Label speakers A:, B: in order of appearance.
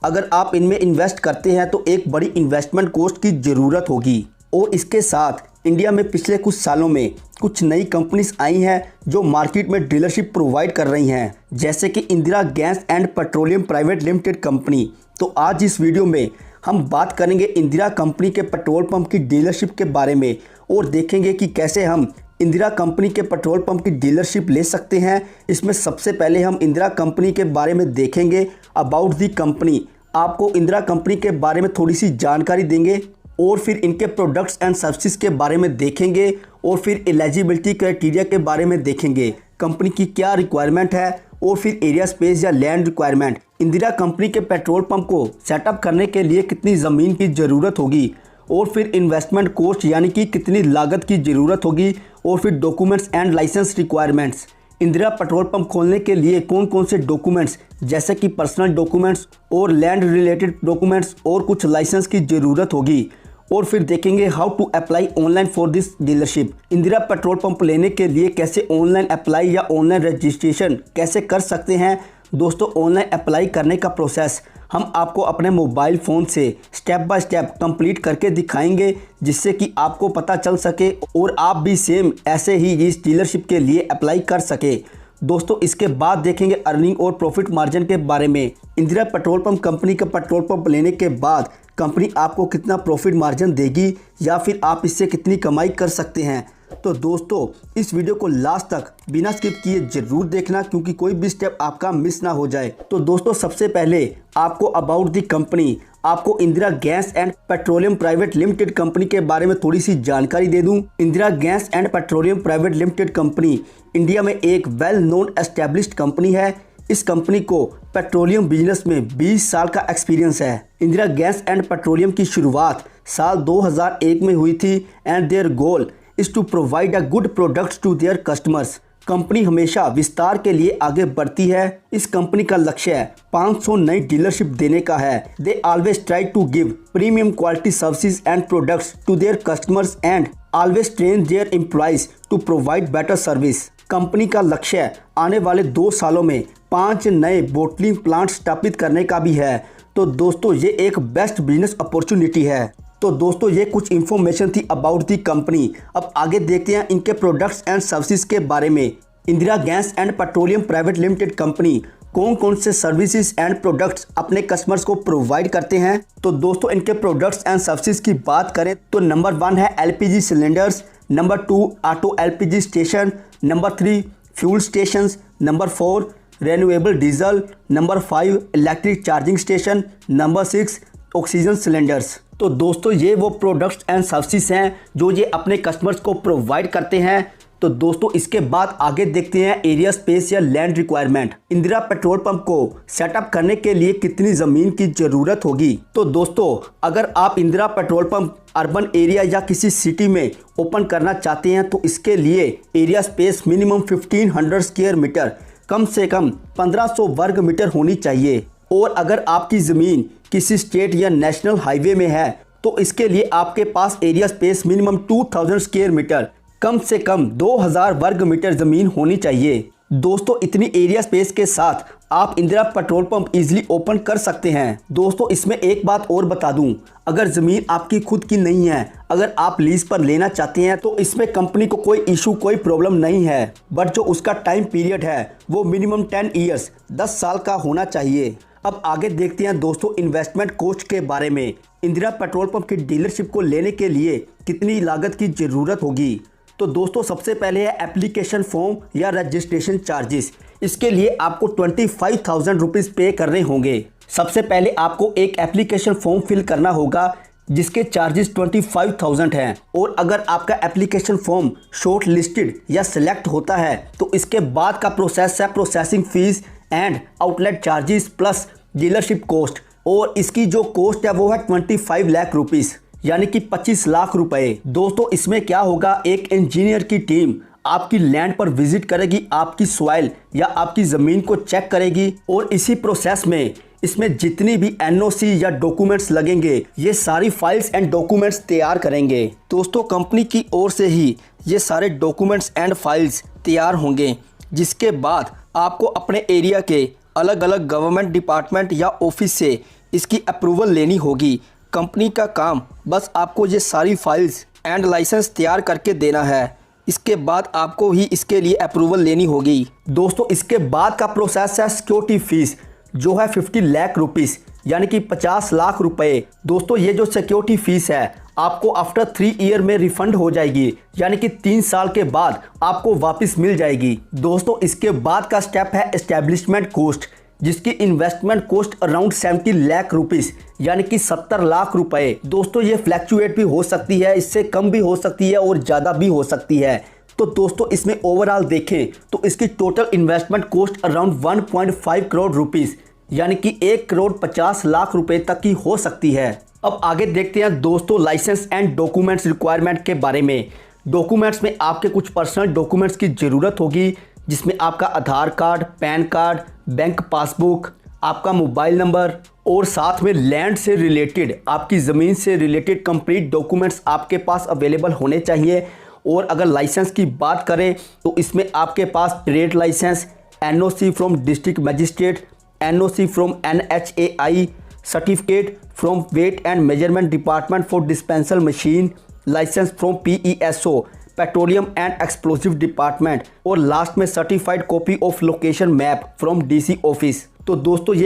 A: अगर आप इनमें इन्वेस्ट करते हैं तो एक बड़ी इन्वेस्टमेंट कॉस्ट की ज़रूरत होगी। और इसके साथ इंडिया में पिछले कुछ सालों में कुछ नई कंपनीज आई हैं जो मार्केट में डीलरशिप प्रोवाइड कर रही हैं, जैसे कि Indira gas and petroleum private limited company. तो आज इस वीडियो में हम बात करेंगे इंदिरा कंपनी के पेट्रोल पंप की डीलरशिप के बारे में और देखेंगे कि कैसे हम इंदिरा कंपनी के पेट्रोल पंप की डीलरशिप ले सकते हैं। इसमें सबसे पहले हम इंदिरा कंपनी के बारे में देखेंगे, अबाउट दी कंपनी। आपको इंदिरा कंपनी के बारे में थोड़ी सी जानकारी देंगे और फिर इनके प्रोडक्ट्स एंड सर्विसेज के बारे में देखेंगे और फिर एलिजिबिलिटी क्राइटेरिया के बारे में देखेंगे, कंपनी की क्या रिक्वायरमेंट है और फिर एरिया स्पेस या लैंड रिक्वायरमेंट। इंदिरा कंपनी के पेट्रोल पंप को सेटअप करने के लिए कितनी ज़मीन की ज़रूरत होगी और फिर इन्वेस्टमेंट कॉस्ट यानी कि कितनी लागत की ज़रूरत होगी और फिर documents and licence requirements. Indira petrol pump खोलने के लिए कौन कौन से डॉक्यूमेंट्स जैसे कि पर्सनल डॉक्यूमेंट्स और लैंड रिलेटेड डॉक्यूमेंट्स और कुछ लाइसेंस की ज़रूरत होगी। और फिर देखेंगे how to apply online for this dealership. Indira petrol pump लेने के लिए कैसे ऑनलाइन अप्लाई या ऑनलाइन रजिस्ट्रेशन कैसे कर सकते हैं। दोस्तों, ऑनलाइन अप्लाई करने का प्रोसेस हम आपको अपने मोबाइल फ़ोन से स्टेप बाय स्टेप कंप्लीट करके दिखाएंगे, जिससे कि आपको पता चल सके और आप भी सेम ऐसे ही इस डीलरशिप के लिए अप्लाई कर सके। दोस्तों, इसके बाद देखेंगे अर्निंग और प्रॉफिट मार्जिन के बारे में। इंदिरा पेट्रोल पंप कंपनी का पेट्रोल पंप लेने के बाद कंपनी आपको कितना प्रॉफिट मार्जिन देगी या फिर आप इससे कितनी कमाई कर सकते हैं। तो दोस्तों, इस वीडियो को लास्ट तक बिना स्किप किए जरूर देखना, क्योंकि कोई भी स्टेप आपका मिस ना हो जाए। तो दोस्तों, सबसे पहले आपको अबाउट दी कंपनी, आपको Indira gas and petroleum private limited company के बारे में थोड़ी सी जानकारी दे दूं। Indira gas and petroleum private limited company India में एक वेल नोन एस्टेब्लिश्ड कंपनी है। इस कंपनी को पेट्रोलियम बिजनेस में 20 साल का एक्सपीरियंस है। इंदिरा गैस एंड पेट्रोलियम की शुरुआत साल 2001 में हुई थी and their goal is to provide a good products to their customers. Company हमेशा विस्तार के लिए आगे बढ़ती है। इस कंपनी का लक्ष्य 500 नई डीलरशिप देने का है। They always try to give premium quality services and products to their customers and always train their employees to provide better service. Company का लक्ष्य आने वाले 2 सालों में 5 नए बोटलिंग प्लांट स्थापित करने का भी है। तो दोस्तों, ये एक बेस्ट बिजनेस अपॉर्चुनिटी है। तो दोस्तों, ये कुछ इन्फॉर्मेशन थी अबाउट दी कंपनी। अब आगे देखते हैं इनके प्रोडक्ट्स एंड सर्विसेज के बारे में। Indira gas and petroleum private limited company कौन कौन से सर्विसेज एंड प्रोडक्ट्स अपने कस्टमर्स को प्रोवाइड करते हैं। तो दोस्तों, इनके प्रोडक्ट्स एंड सर्विसेज की बात करें तो नंबर 1 है LPG cylinders, number 2 auto LPG station, number 3 fuel stations, number 4 renewable diesel, number 5 electric charging station, number 6 oxygen cylinders. तो दोस्तों, ये वो प्रोडक्ट्स एंड सर्विसेज हैं जो ये अपने कस्टमर्स को प्रोवाइड करते हैं। तो दोस्तों, इसके बाद आगे देखते हैं एरिया स्पेस या land requirement. Indira petrol pump को सेटअप करने के लिए कितनी ज़मीन की ज़रूरत होगी। तो दोस्तों, अगर आप Indira petrol pump urban area या किसी सिटी में ओपन करना चाहते हैं तो इसके लिए area space minimum 1500 square metre, कम से कम 1500 वर्ग मीटर होनी चाहिए। और अगर आपकी ज़मीन किसी स्टेट या नेशनल हाईवे में है तो इसके लिए आपके पास area space minimum 2000 square metre, कम से कम 2000 वर्ग मीटर ज़मीन होनी चाहिए। दोस्तों, इतनी एरिया स्पेस के साथ आप Indira petrol pump easily open कर सकते हैं। दोस्तों, इसमें एक बात और बता दूं, अगर ज़मीन आपकी खुद की नहीं है, अगर आप लीज पर लेना चाहते हैं तो इसमें कंपनी को कोई इशू, कोई प्रॉब्लम नहीं है। बट जो उसका टाइम पीरियड है वो मिनिमम 10 ईयर्स 10 साल का होना चाहिए। अब आगे देखते हैं दोस्तों इन्वेस्टमेंट कॉस्ट के बारे में। इंदिरा पेट्रोल पंप की डीलरशिप को लेने के लिए कितनी लागत की ज़रूरत होगी। तो दोस्तों, सबसे पहले है एप्लीकेशन फॉर्म या रजिस्ट्रेशन चार्जेस। इसके लिए आपको 25,000 रुपीज़ पे करने होंगे। सबसे पहले आपको एक एप्लीकेशन फॉर्म फिल करना होगा जिसके चार्जेस 25,000 हैं। और अगर आपका एप्लीकेशन फॉर्म शॉर्ट लिस्टेड या सिलेक्ट होता है तो इसके बाद का प्रोसेस है processing fees and outlet charges plus dealership cost. और इसकी जो कॉस्ट है वो है 25 लाख रुपीज़, यानी कि 25 लाख रुपए। दोस्तों, इसमें क्या होगा, एक इंजीनियर की टीम आपकी लैंड पर विजिट करेगी, आपकी सॉइल या आपकी ज़मीन को चेक करेगी और इसी प्रोसेस में इसमें जितनी भी NOC या डॉक्यूमेंट्स लगेंगे ये सारी फाइल्स एंड डॉक्यूमेंट्स तैयार करेंगे। दोस्तों, कंपनी की ओर से ही ये सारे डॉक्यूमेंट्स एंड फाइल्स तैयार होंगे, जिसके बाद आपको अपने एरिया के अलग अलग गवर्नमेंट डिपार्टमेंट या ऑफिस से इसकी अप्रूवल लेनी होगी। कंपनी का काम बस आपको ये सारी फाइल्स एंड लाइसेंस तैयार करके देना है। इसके बाद आपको ही इसके लिए अप्रूवल लेनी होगी। दोस्तों इसके बाद का प्रोसेस है सिक्योरिटी फीस, जो है 50 लाख रुपीस यानी कि 50 लाख रुपए। दोस्तों ये जो सिक्योरिटी फीस है आपको आफ्टर 3 ईयर में रिफंड हो जाएगी, यानी कि 3 साल के बाद आपको वापस मिल जाएगी। दोस्तों इसके बाद का स्टेप है एस्टेब्लिशमेंट कॉस्ट, जिसकी investment cost around 70 lakh rupees यानी कि 70 लाख रुपए। दोस्तों ये फ्लैक्चुएट भी हो सकती है, इससे कम भी हो सकती है और ज़्यादा भी हो सकती है। तो दोस्तों इसमें ओवरऑल देखें तो इसकी total investment cost around 1.5 crore rupees यानी कि 1 करोड़ 50 लाख रुपए तक की हो सकती है। अब आगे देखते हैं दोस्तों लाइसेंस एंड डॉक्यूमेंट्स रिक्वायरमेंट के बारे में। डॉक्यूमेंट्स में आपके कुछ पर्सनल डॉक्यूमेंट्स की ज़रूरत होगी, जिसमें आपका Aadhaar card, PAN card, bank passbook, आपका मोबाइल नंबर और साथ में लैंड से रिलेटेड, आपकी ज़मीन से रिलेटेड कंप्लीट डॉक्यूमेंट्स आपके पास अवेलेबल होने चाहिए। और अगर लाइसेंस की बात करें तो इसमें आपके पास trade licence, NOC from district magistrate, NOC from NHAI, certificate from weight and measurement department for dispenser machine, licence from PESO petroleum and explosive department और लास्ट में certified copy of location map from DC office. तो दोस्तों ये